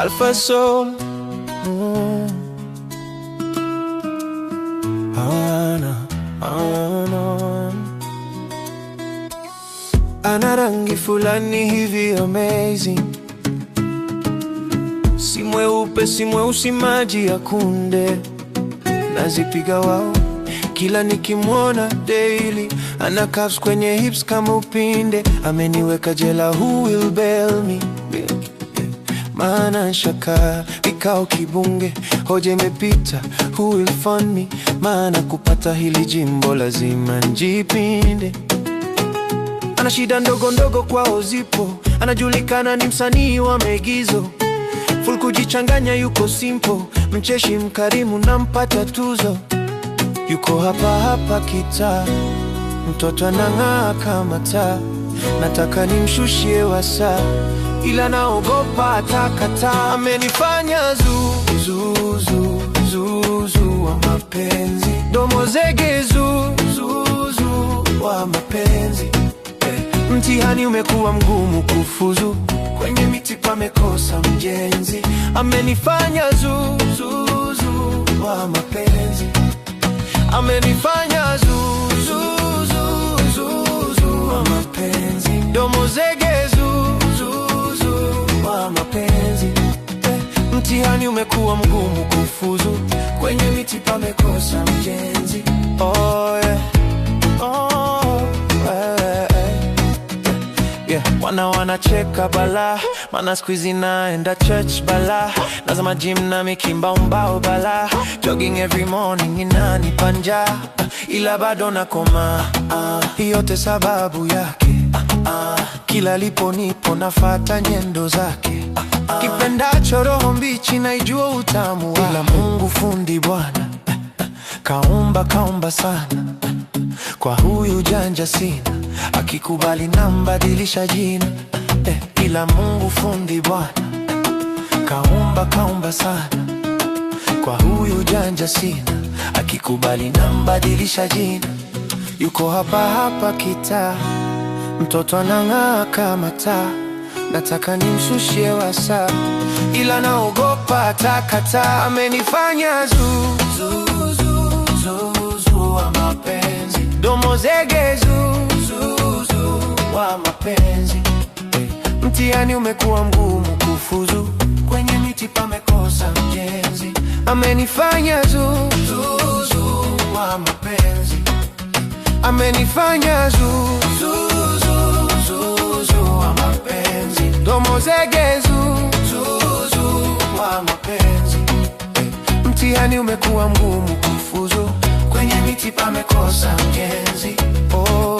Alpha Soul. Ana rangi fulani hivi amazing, si mweupe si mweusi, maji ya kunde, nazipiga wao kila nikimwona daily. Ana curves kwenye hips kama upinde, ameniweka jela, who will bail me? Maana shaka vikao kibunge, hoja imepita, who will fund me? Maana kupata hili jimbo lazima njipinde. Ana shida ndogo ndogo kwao zipo, anajulikana ni msanii wa maigizo, full kujichanganya, yuko simple, mcheshi mkarimu, nampata tuzo. Yuko hapa hapa kitaa, mtoto anang'aa kama taa, nataka nimshushie wasaa, ila naogopa atakataa. Amenifanya zuzu wa mapenzi, domo zege zuzu wa mapenzi. Mtihani umekuwa mgumu kufuzu, kwenye miti pamekosa mjenzi. Amenifanya zuzu wa mapenzi, amenifanya zuzu wa mapenzi, domo zege zuzu wa mapenzi. Mtihani umekuwa mgumu kufuzu, kwenye miti pamekosa mjenzi. Oh yeah, oh yeah. Wanacheka bala, mana squeezy naenda church bala, nazama gym na mikimba umbao bala, jogging every morning inanipa njaa, ila bado nakoma. Yote sababu yake, kila lipo nipo nafata nyendo zake. Kipendacho roho mbichi naijua utamu wake, ila Mungu fundi bwana, kaumba sana. Kwa huyu janja sina, akikubali nambadilisha jina. Ila Mungu fundi bwana, kaumba sana. Kwa huyu janja sina, akikubali nambadilisha jina. Yuko hapa hapa kitaa, mtoto anang'aa kama taa, nataka nimshushie wasaa, ila naogopa atakataa. Amenifanya zuzu wa mapenzi, domo zege zuzu wa mapenzi. Mtihani umekuwa mgumu kufuzu, kwenye miti pamekosa mjenzi. Amenifanya zuzu wa mapenzi, amenifanya zuzu wa mapenzi, domo zege zuzu wa mapenzi. Mtihani umekuwa mgumu kufuzu, kwenye miti pamekosa mjenzi. Oh